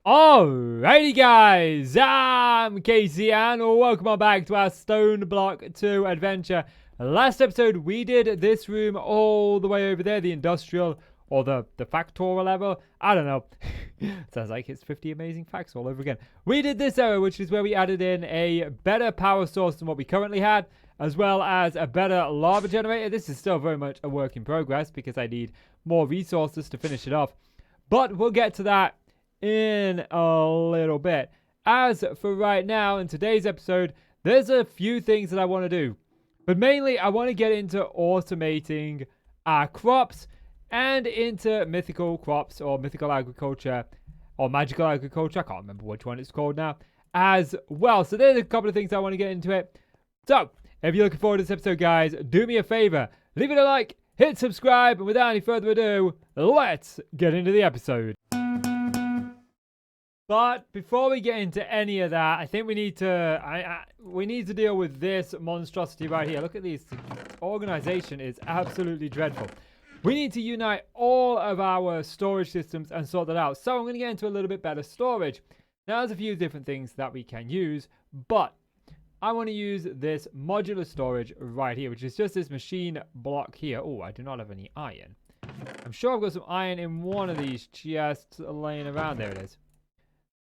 Alrighty guys, I'm Casey and welcome on back to our Stone Block 2 adventure. Last episode we did this room all the way over there, the industrial or the factorial level. I don't know. Sounds like it's 50 amazing facts all over again. We did this area, which is where we added in a better power source than what we currently had, as well as a better lava generator. This is still very much a work in progress because I need more resources to finish it off. But we'll get to that in a little bit. As for right now, in today's episode, there's a few things that I want to do. But mainly, I want to get into automating our crops and into mythical crops or mythical agriculture or magical agriculture. I can't remember which one it's called now as well. So there's a couple of things I want to get into it. So if you're looking forward to this episode, guys, do me a favor. Leave it a like, hit subscribe, and without any further ado, let's get into the episode. But before we get into any of that, I think we need to we need to deal with this monstrosity right here. Look at these. The organization is absolutely dreadful. We need to unite all of our storage systems and sort that out. So I'm going to get into a little bit better storage. Now, there's a few different things that we can use, but I want to use this modular storage right here, which is just this machine block here. Oh, I do not have any iron. I'm sure I've got some iron in one of these chests laying around. There it is.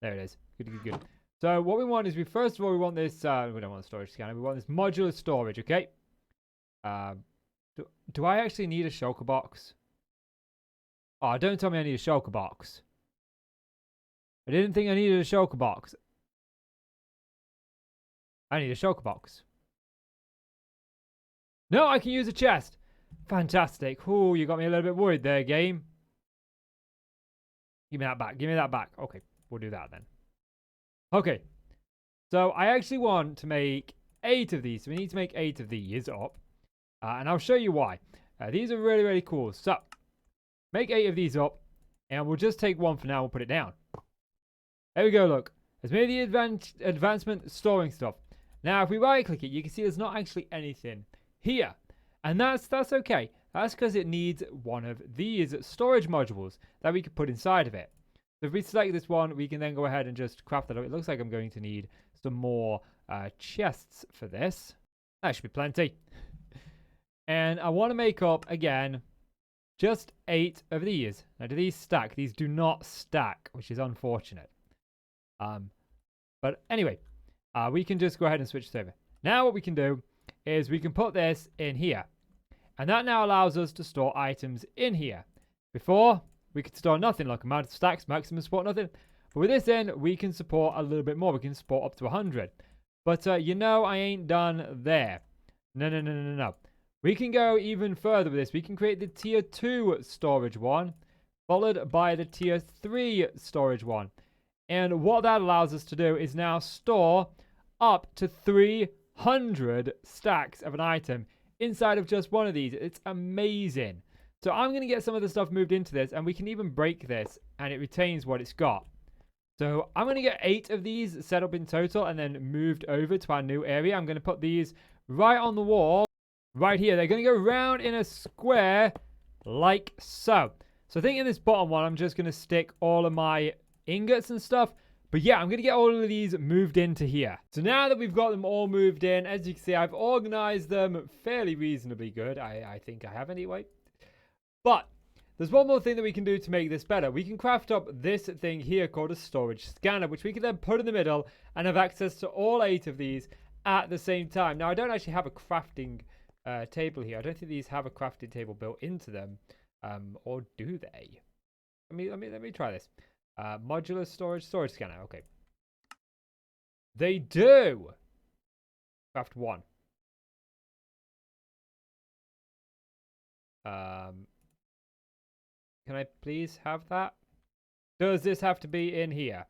There it is. Good. So what we want is first of all, we want this, we don't want a storage scanner. We want this modular storage, okay? Do I actually need a shulker box? Oh, don't tell me I need a shulker box. I didn't think I needed a shulker box. I need a shulker box. No, I can use a chest. Fantastic. Oh, you got me a little bit worried there, game. Give me that back. Give me that back. Okay. We'll do that then. Okay. So I actually want to make 8 of these. So we need to make 8 of these up. And I'll show you why. These are really, really cool. So make 8 of these up. And we'll just take one for now. We'll put it down. There we go. Look. There's made the advancement storing stuff. Now, if we right click it, you can see there's not actually anything here. And that's okay. That's because it needs one of these storage modules that we could put inside of it. So if we select this one, we can then go ahead and just craft that up. It looks like I'm going to need some more chests for this. That should be plenty. And I want to make up, again, just 8 of these. Now, do these stack? These do not stack, which is unfortunate. But anyway, we can just go ahead and switch this over. Now what we can do is we can put this in here. And that now allows us to store items in here. Before, we could store nothing, like amount of stacks, maximum support, nothing. But with this in, we can support a little bit more. We can support up to 100. But you know, I ain't done there. No. We can go even further with this. We can create the tier 2 storage one, followed by the tier 3 storage one. And what that allows us to do is now store up to 300 stacks of an item inside of just one of these. It's amazing. So I'm going to get some of the stuff moved into this, and we can even break this, and it retains what it's got. So I'm going to get 8 of these set up in total and then moved over to our new area. I'm going to put these right on the wall, right here. They're going to go round in a square like so. So I think in this bottom one, I'm just going to stick all of my ingots and stuff. But yeah, I'm going to get all of these moved into here. So now that we've got them all moved in, as you can see, I've organized them fairly reasonably good. I think I have anyway. But there's one more thing that we can do to make this better. We can craft up this thing here called a storage scanner, which we can then put in the middle and have access to all 8 of these at the same time. Now, I don't actually have a crafting table here. I don't think these have a crafting table built into them. Or do they? Let me try this. Modular storage scanner. Okay. They do. Craft 1. Can I please have that? Does this have to be in here?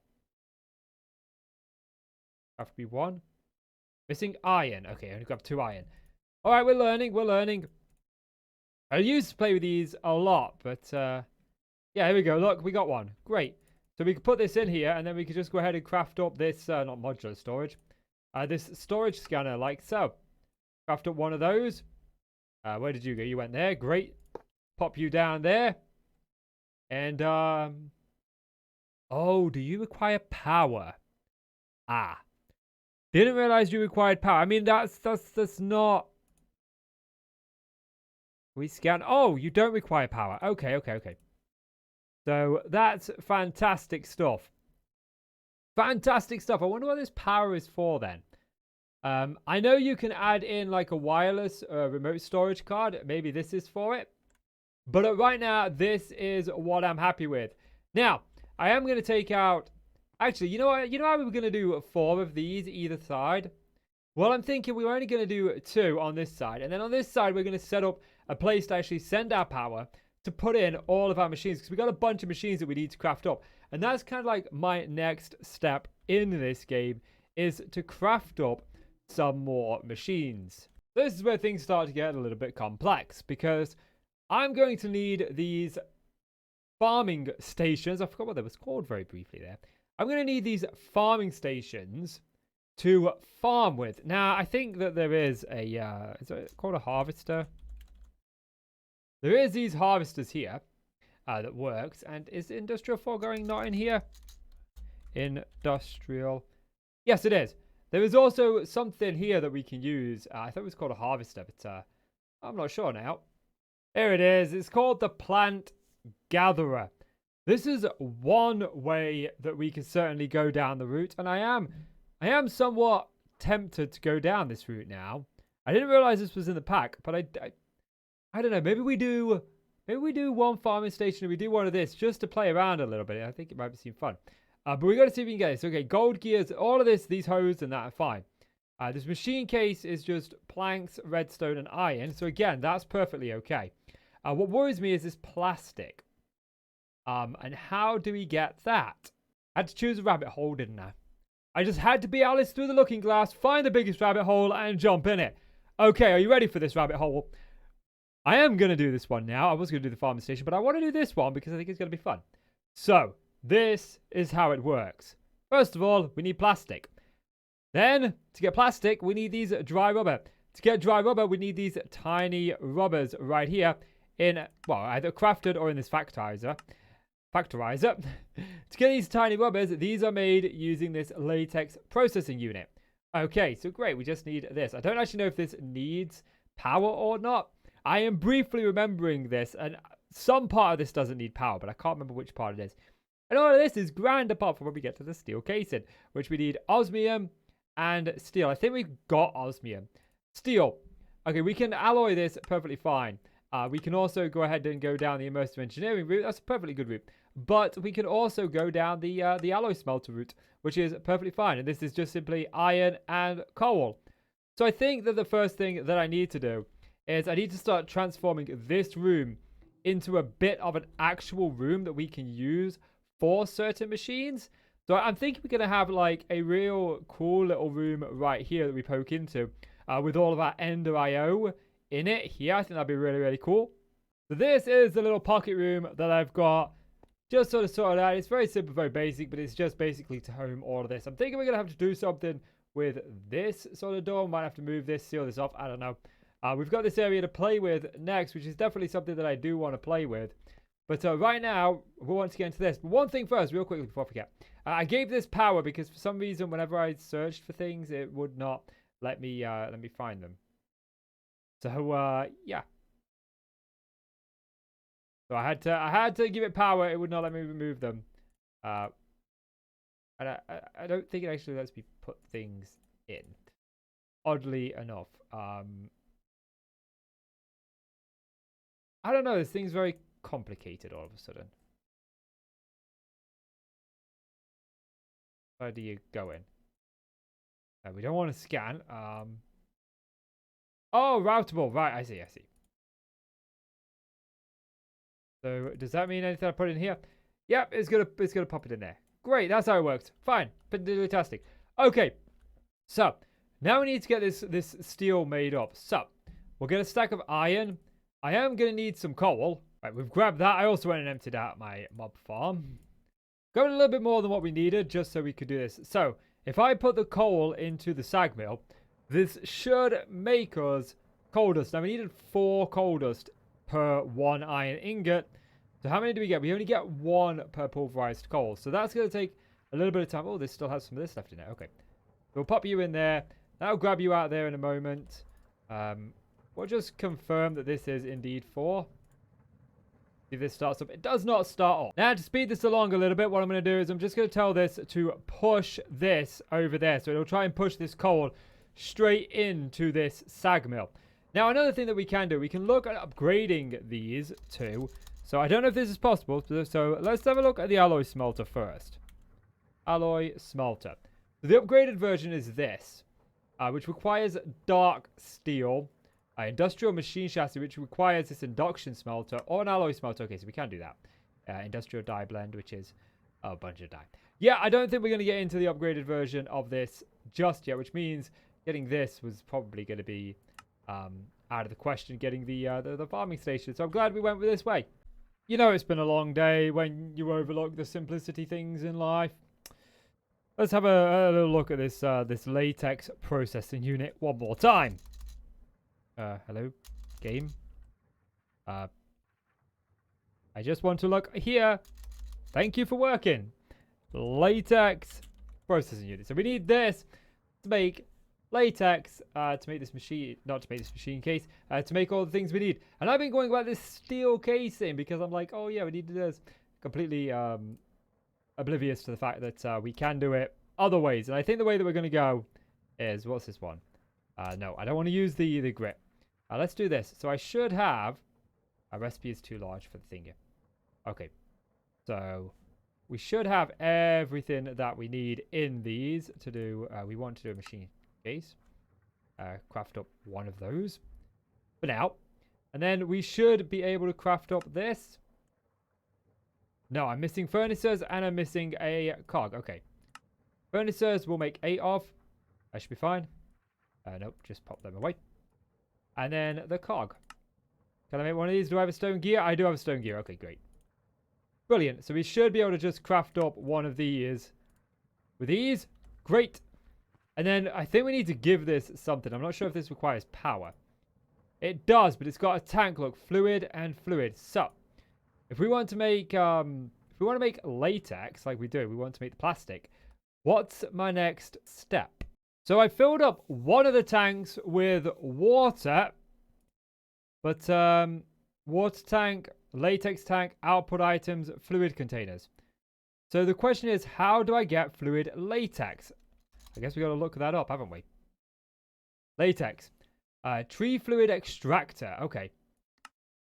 Have to be 1. Missing iron. Okay, I only got 2 iron. All right, we're learning. I used to play with these a lot, but yeah, here we go. Look, we got 1. Great. So we could put this in here, and then we could just go ahead and craft up this, not modular storage, this storage scanner like so. Craft up 1 of those. Where did you go? You went there. Great. Pop you down there. And Oh, do you require power? Ah. Didn't realize you required power. I mean, that's not... We scan... Oh, you don't require power. Okay, okay, okay. So, that's fantastic stuff. Fantastic stuff. I wonder what this power is for then. I know you can add in like a wireless remote storage card. Maybe this is for it. But right now, this is what I'm happy with. Now, I am going to take out... Actually, you know what? You know how we were going to do 4 of these either side? Well, I'm thinking we're only going to do 2 on this side. And then on this side, we're going to set up a place to actually send our power to put in all of our machines. Because we've got a bunch of machines that we need to craft up. And that's kind of like my next step in this game, is to craft up some more machines. This is where things start to get a little bit complex, because I'm going to need these farming stations. I forgot what that was called very briefly there. I'm going to need these farming stations to farm with. Now, I think that there is a, is it called a harvester? There is these harvesters here that works. And is Industrial Foregoing not in here? Industrial. Yes, it is. There is also something here that we can use. I thought it was called a harvester, but I'm not sure now. Here it is. It's called the plant gatherer. This is one way that we can certainly go down the route, and I am somewhat tempted to go down this route now. I didn't realize this was in the pack, but I don't know. Maybe we do one farming station and we do one of this just to play around a little bit. I think it might seem fun. But we got to see if we can get this. Okay, gold gears, all of this, these hose and that are fine. This machine case is just planks, redstone, and iron. So again, that's perfectly okay. What worries me is this plastic. And how do we get that? I had to choose a rabbit hole, didn't I? I just had to be Alice through the looking glass, find the biggest rabbit hole, and jump in it. Okay, are you ready for this rabbit hole? I am going to do this one now. I was going to do the farming station, but I want to do this one because I think it's going to be fun. So, this is how it works. First of all, we need plastic. Then, to get plastic, we need these dry rubber. To get dry rubber, we need these tiny rubbers right here in, well, either crafted or in this factorizer. To get these tiny rubbers, these are made using this latex processing unit. Okay, so great. We just need this. I don't actually know if this needs power or not. I am briefly remembering this, and some part of this doesn't need power, but I can't remember which part it is. And all of this is grand apart from when we get to the steel casing, which we need osmium and steel. I think we've got osmium. Steel. Okay, we can alloy this perfectly fine. We can also go ahead and go down the immersive engineering route. That's a perfectly good route. But we can also go down the alloy smelter route, which is perfectly fine. And this is just simply iron and coal. So I think that the first thing that I need to do is I need to start transforming this room into a bit of an actual room that we can use for certain machines. So I'm thinking we're going to have like a real cool little room right here that we poke into with all of our Ender IO in it here. I think that'd be really, really cool. So this is the little pocket room that I've got just sort of sorted out. It's very simple, very basic, but it's just basically to home all of this. I'm thinking we're going to have to do something with this sort of door. Might have to move this, seal this off. I don't know. We've got this area to play with next, which is definitely something that I do want to play with. But right now, we want to get into this. But one thing first, real quickly before I forget. I gave this power because for some reason, whenever I searched for things, it would not let me find them. So, yeah. So I had to give it power. It would not let me remove them. And I don't think it actually lets me put things in. Oddly enough. I don't know. This thing's very complicated all of a sudden. Where do you go in? We don't want to scan. Oh, routable. Right, I see. So does that mean anything I put in here? Yep, it's gonna pop it in there. Great, that's how it works. Fine, fantastic. Okay, so now we need to get this steel made up. So we'll get a stack of iron. I am gonna need some coal. Right, we've grabbed that. I also went and emptied out my mob farm. Grabbing a little bit more than what we needed just so we could do this. So if I put the coal into the sag mill, this should make us coal dust. Now we needed 4 coal dust per 1 iron ingot. So how many do we get? We only get 1 per pulverized coal. So that's going to take a little bit of time. Oh, this still has some of this left in it. Okay. We'll pop you in there. That'll grab you out there in a moment. We'll just confirm that this is indeed 4. See if this starts up. It does not start off. Now, to speed this along a little bit, what I'm going to do is I'm just going to tell this to push this over there. So it'll try and push this coal straight into this sag mill. Now, another thing that we can do, we can look at upgrading these too. So I don't know if this is possible. So let's have a look at the alloy smelter first. Alloy smelter. So the upgraded version is this, which requires dark steel. Industrial machine chassis, which requires this induction smelter or an alloy smelter. Okay, so we can do that. Industrial dye blend, which is a bunch of dye. Yeah, I don't think we're going to get into the upgraded version of this just yet, which means getting this was probably going to be out of the question, getting the farming station. So I'm glad we went with this way. You know, it's been a long day when you overlook the simplicity things in life. Let's have a little look at this this latex processing unit one more time. Hello, game. I just want to look here. Thank you for working. Latex processing unit. So we need this to make latex, to make this machine, not to make this machine case, to make all the things we need. And I've been going about this steel casing because I'm like, oh yeah, we need to do this. Completely oblivious to the fact that we can do it other ways. And I think the way that we're going to go is, what's this one? No, I don't want to use the grit. Let's do this. So I should have, our recipe is too large for the thing here. Okay, so we should have everything that we need in these to do. We want to do a machine case. Craft up one of those for now. And then we should be able to craft up this. No, I'm missing furnaces and I'm missing a cog. Okay. Furnaces we'll make 8 of. That should be fine. Nope, just pop them away. And then the cog. Can I make one of these? Do I have a stone gear? I do have a stone gear. Okay, great. Brilliant. So we should be able to just craft up one of these with ease. Great. And then I think we need to give this something. I'm not sure if this requires power. It does, but it's got a tank look. Fluid and fluid. So if we want to make latex like we do, we want to make the plastic. What's my next step? So I filled up one of the tanks with water, but water tank, latex tank, output items, fluid containers. So the question is, how do I get fluid latex? I guess we got to look that up, haven't we? Latex. Tree fluid extractor. Okay.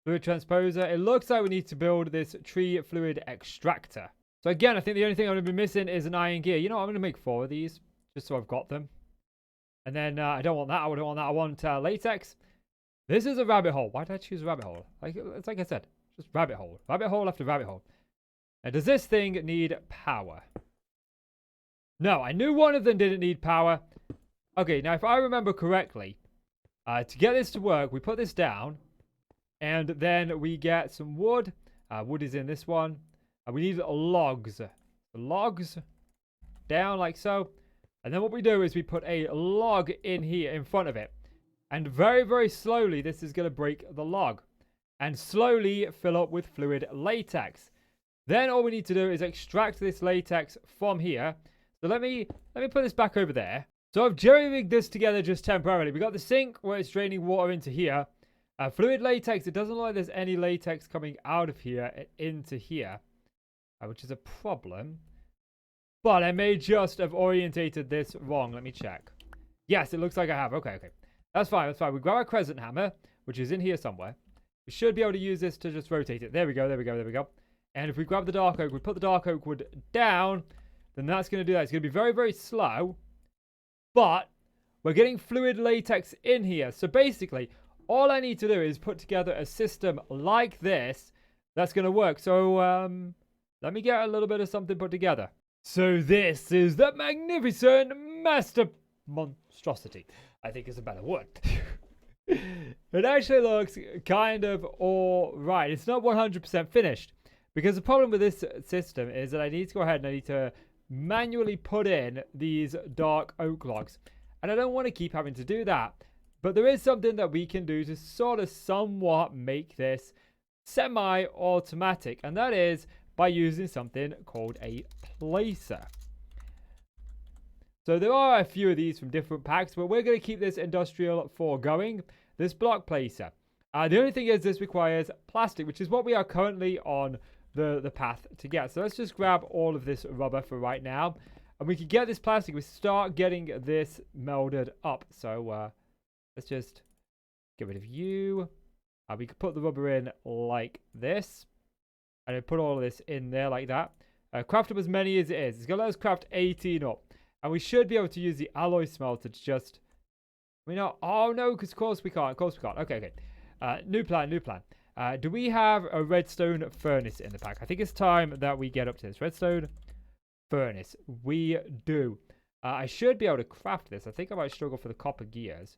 Fluid transposer. It looks like we need to build this tree fluid extractor. So again, I think the only thing I'm going to be missing is an iron gear. You know what? I'm going to make 4 of these just so I've got them. And then I don't want that. I don't want that. I want latex. This is a rabbit hole. Why did I choose rabbit hole? It's like I said, just rabbit hole. Rabbit hole after rabbit hole. Now, does this thing need power? No, I knew one of them didn't need power. Okay, now if I remember correctly, to get this to work, we put this down. And then we get some wood. Wood is in this one. We need logs. Logs down like so. And then what we do is we put a log in here in front of it. And very, very slowly, this is going to break the log. And slowly fill up with fluid latex. Then all we need to do is extract this latex from here. So let me put this back over there. So I've jerry-rigged this together just temporarily. We got the sink where it's draining water into here. Fluid latex, it doesn't look like there's any latex coming out of here into here. Which is a problem. But I may just have orientated this wrong. Let me check. Yes, it looks like I have. Okay. That's fine. We grab our crescent hammer, which is in here somewhere. We should be able to use this to just rotate it. There we go. And if we grab the dark oak, we put the dark oak wood down, then that's going to do that. It's going to be very, very slow. But we're getting fluid latex in here. So basically, all I need to do is put together a system like this that's going to work. So let me get a little bit of something put together. So this is the magnificent master monstrosity. I think is a better word. It actually looks kind of all right. It's not 100% finished. Because the problem with this system is that I need to go ahead and I need to manually put in these dark oak logs. And I don't want to keep having to do that. But there is something that we can do to sort of somewhat make this semi-automatic, and that is by using something called a placer. So there are a few of these from different packs, but we're going to keep this Industrial Foregoing, this block placer. The only thing is this requires plastic, which is what we are currently on the path to get. So let's just grab all of this rubber for right now. And we can get this plastic. We start getting this melded up. So let's just get rid of you. We can put the rubber in like this. And then put all of this in there like that. Craft up as many as it is. It's going to let us craft 18 up. And we should be able to use the alloy smelter to just... Oh, no, because of course we can't. Of course we can't. Okay. New plan. Do we have a redstone furnace in the pack? I think it's time that we get up to this. Redstone furnace. We do. I should be able to craft this. I think I might struggle for the copper gears.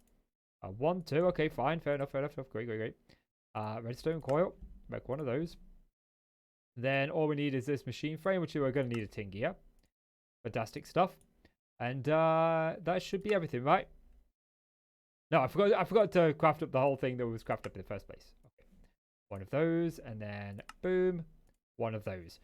1, 2. Okay, fine. Fair enough. Great. Redstone coil. Make one of those. Then all we need is this machine frame, which we're going to need a tin gear. Fantastic stuff. And that should be everything, right? No, I forgot to craft up the whole thing that was crafted up in the first place. Okay. One of those, and then boom, one of those.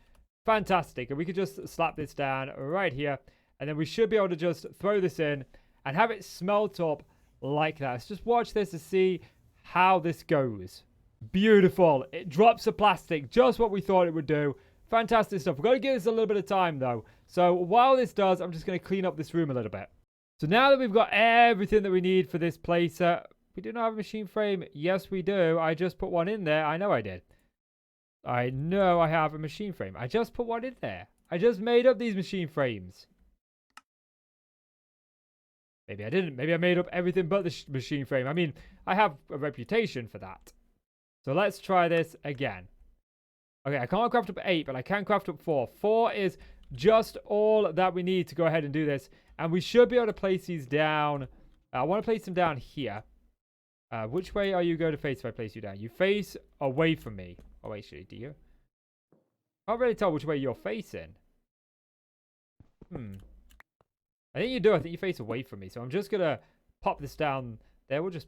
Fantastic. And we could just slap this down right here, and then we should be able to just throw this in and have it smelt up like that. Let's just watch this to see how this goes. Beautiful. It drops the plastic, just what we thought it would do. Fantastic stuff. We've got to give this a little bit of time, though. So while this does, I'm just going to clean up this room a little bit. So now that we've got everything that we need for this placer, we do not have a machine frame. Yes, we do. I just put one in there. I know I did. I know I have a machine frame. I just put one in there. I just made up these machine frames. Maybe I didn't. Maybe I made up everything but the machine frame. I mean, I have a reputation for that. So let's try this again. Okay, I can't craft up 8, but I can craft up 4. 4 is just all that we need to go ahead and do this. And we should be able to place these down. I want to place them down here. Which way are you going to face if I place you down? You face away from me. Oh, actually, do you? I can't really tell which way you're facing. I think you do. I think you face away from me. So I'm just going to pop this down there. We'll just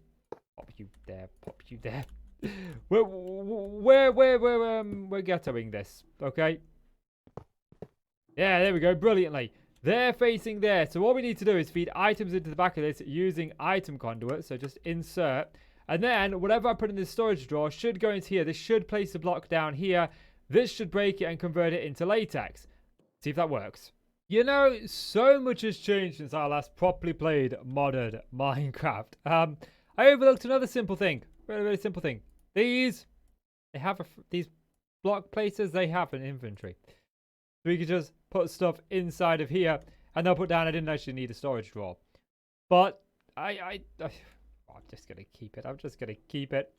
pop you there. Pop you there. We're ghettoing this. Okay. Yeah, there we go. Brilliantly. They're facing there. So all we need to do is feed items into the back of this using item conduit. So just insert. And then whatever I put in this storage drawer should go into here. This should place the block down here. This should break it and convert it into latex. See if that works. You know, so much has changed since I last properly played modded Minecraft. I overlooked another simple thing. Really simple thing. These block places, they have an inventory. So we could just put stuff inside of here, and they'll put down. I didn't actually need a storage drawer, but I'm just gonna keep it. I'm just gonna keep it.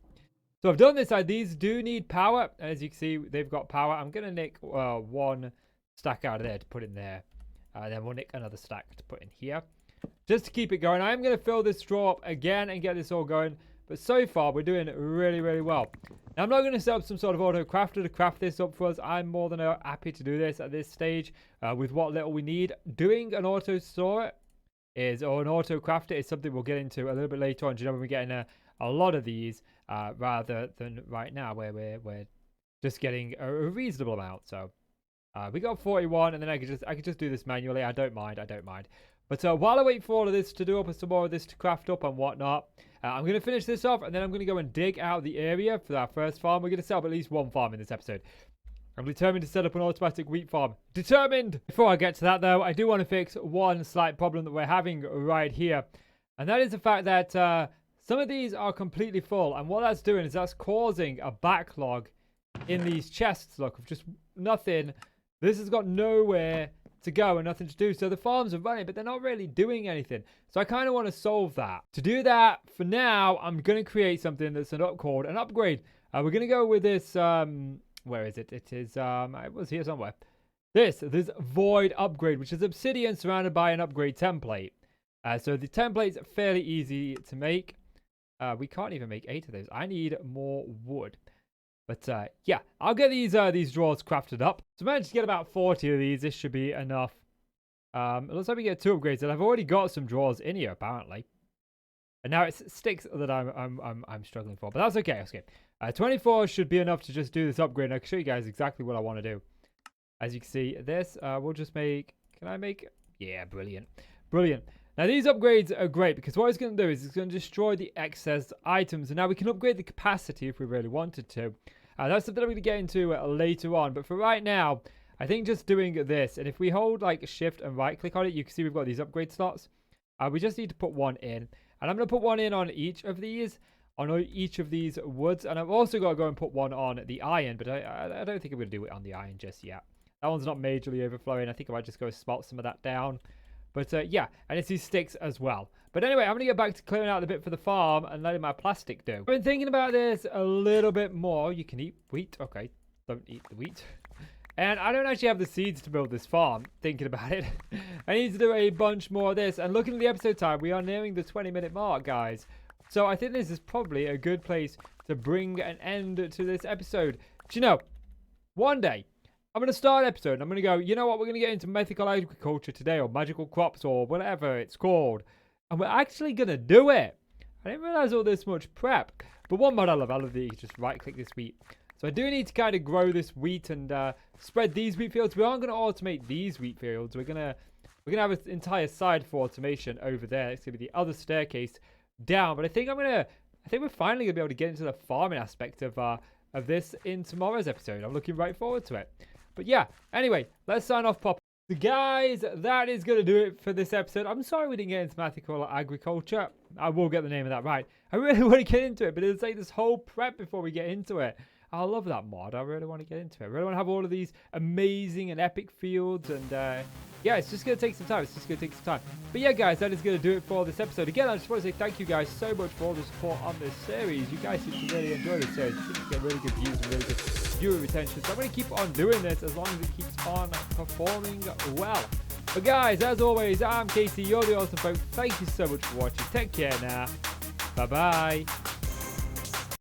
So I've done this side. These do need power, as you can see. They've got power. I'm gonna nick one stack out of there to put in there, then we'll nick another stack to put in here, just to keep it going. I'm gonna fill this drawer up again and get this all going. But so far, we're doing really well. Now, I'm not going to set up some sort of auto crafter to craft this up for us. I'm more than happy to do this at this stage with what little we need. Doing an auto store or an auto crafter is something we'll get into a little bit later on. You know, when we're getting a lot of these rather than right now where we're just getting a reasonable amount. So we got 41, and then I could just do this manually. I don't mind. But while I wait for all of this to do up and some more of this to craft up and whatnot, I'm going to finish this off, and then I'm going to go and dig out the area for our first farm. We're going to set up at least one farm in this episode. I'm determined to set up an automatic wheat farm. Determined! Before I get to that, though, I do want to fix one slight problem that we're having right here. And that is the fact that some of these are completely full. And what that's doing is that's causing a backlog in these chests, look, of just nothing. This has got nowhere to go and nothing to do. So the farms are running, but they're not really doing anything. So I kind of want to solve that. To do that, for now, I'm going to create something that's called an upgrade. We're going to go with this, where is it? It is, it was here somewhere. This void upgrade, which is obsidian surrounded by an upgrade template. So the template's fairly easy to make. We can't even make 8 of those. I need more wood. But yeah, I'll get these drawers crafted up. So I managed to get about 40 of these. This should be enough. It looks like we get 2 upgrades, and I've already got some drawers in here, apparently. And now it's sticks that I'm struggling for, but that's okay. That's okay. 24 should be enough to just do this upgrade. And I can show you guys exactly what I want to do. As you can see, this we'll just make. Can I make? Yeah, brilliant, brilliant. Now these upgrades are great because what it's going to do is it's going to destroy the excess items, and now we can upgrade the capacity if we really wanted to. That's something I'm going to get into later on, but for right now, I think just doing this, and if we hold like shift and right click on it, you can see we've got these upgrade slots. We just need to put one in, and I'm going to put one in on each of these, on each of these woods, and I've also got to go and put one on the iron, but I don't think I'm going to do it on the iron just yet. That one's not majorly overflowing. I think I might just go smelt some of that down. But yeah, and it's these sticks as well. But anyway, I'm going to get back to clearing out the bit for the farm and letting my plastic do. I've been thinking about this a little bit more. You can eat wheat. Okay, don't eat the wheat. And I don't actually have the seeds to build this farm, thinking about it. I need to do a bunch more of this. And looking at the episode time, we are nearing the 20-minute mark, guys. So I think this is probably a good place to bring an end to this episode. But you know, one day, I'm going to start an episode and I'm going to go, you know what, we're going to get into mythical agriculture today, or magical crops, or whatever it's called. And we're actually going to do it. I didn't realize all this much prep. But one mod I love the just right click this wheat. So I do need to kind of grow this wheat and spread these wheat fields. We aren't going to automate these wheat fields. We're gonna have an entire side for automation over there. It's gonna be the other staircase down. But I think we're finally gonna be able to get into the farming aspect of this in tomorrow's episode. I'm looking right forward to it. But yeah, anyway, let's sign off properly. So guys, that is going to do it for this episode. I'm sorry we didn't get into mythical agriculture. I will get the name of that right. I really want to get into it, but it'll take this whole prep before we get into it. I love that mod. I really want to get into it. I really want to have all of these amazing and epic fields. And yeah, it's just going to take some time. But yeah, guys, that is going to do it for this episode. Again, I just want to say thank you guys so much for all the support on this series. You guys seem to really enjoy this series. I think you get really good views and really good viewer retention. So I'm going to keep on doing this as long as it keeps on performing well. But guys, as always, I'm Casey. You're the awesome folk. Thank you so much for watching. Take care now. Bye-bye.